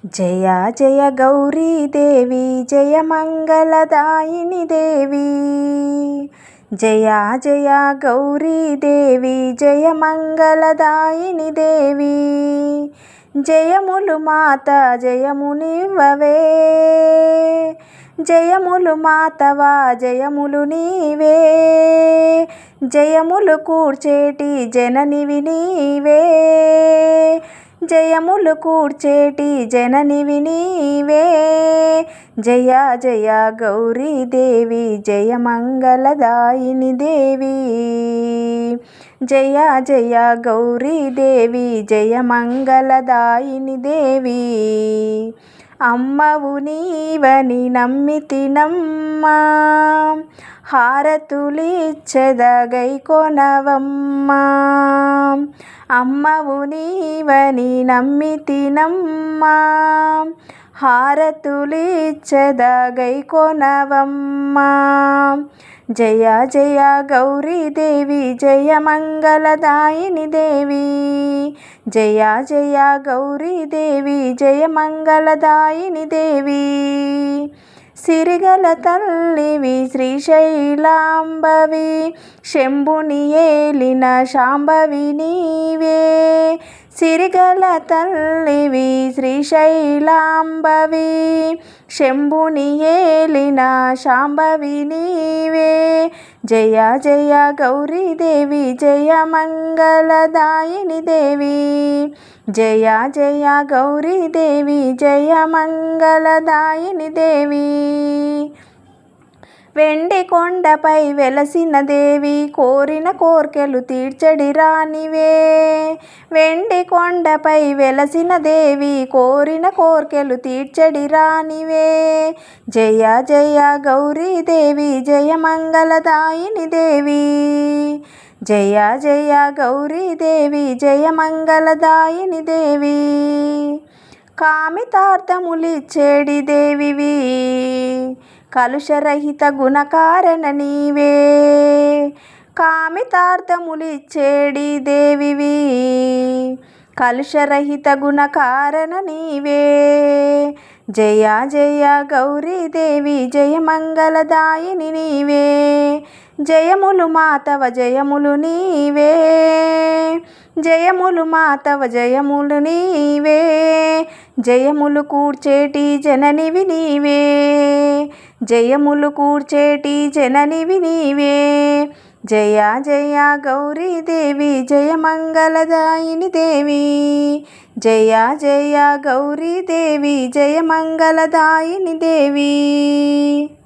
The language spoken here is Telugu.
జయ జయ గౌరీ దేవి జయ మంగళదాయిని దేవి జయ జయ గౌరీ దేవి జయ మంగళదాయిని దేవి జయములు మాత జయమునివ్వవే జయములు మాతవా జయములు నీవే జయములు కూర్చేటి జననివి నీవే జయములు కూర్చేటి జననివి నీవే జయ జయ గౌరీ దేవి జయ మంగళదాయిని దేవి జయ జయ గౌరీ దేవి జయ మంగళదాయిని దేవి అమ్మవు నీవని నమ్మితినమ్మా హారతులిచ్చెదగై కొనవమ్మా అమ్మవు నీవని నమ్మితినమ్మా హారతులిచ్చెదగై కొనవమ్మా జయ జయ గౌరీ దేవి జయ మంగళదాయిని దేవి జయ జయ గౌరీ దేవి జయ మంగళదాయిని దేవి సిరిగల తల్లివి శ్రీశైలాంబవి శంభుని ఏలిన శాంభవి నీవే సిరిగల తల్లివి శ్రీశైలాంబవి శంభుని ఏలిన శాంభవి నీవే జయ జయ గౌరీ దేవి జయ మంగళదాయిని దేవి జయ జయ గౌరీ దేవి జయ మంగళదాయిని దేవి వెండి కొండపై వెలసిన దేవి కోరిన కోర్కెలు తీర్చడి రానివే వెండి కొండపై వెలసిన దేవి కోరిన కోర్కెలు తీర్చడి రానివే జయ జయ గౌరీ దేవి జయ మంగళదాయిని దేవి జయ జయ గౌరీ దేవి జయ మంగళదాయిని దేవి కామితార్థములిచ్చేడి దేవివి కలుషరహిత గుణకారణ నీవే కామితార్థములిచ్చేడి దేవివి కలుషరహిత గుణకారణ నీవే జయ జయ గౌరీ దేవి జయ మంగళదాయిని నీవే జయములు మాతవ జయములు నీవే జయములు మాతవ జయములు నీవే జయములు కూర్చేటి జననివి నీవే జయములు కూర్చేటి జననివి నీవే జయ జయ గౌరీ దేవి జయ మంగళదాయిని దేవి జయ జయ గౌరీ దేవి జయ మంగళదాయిని దేవి।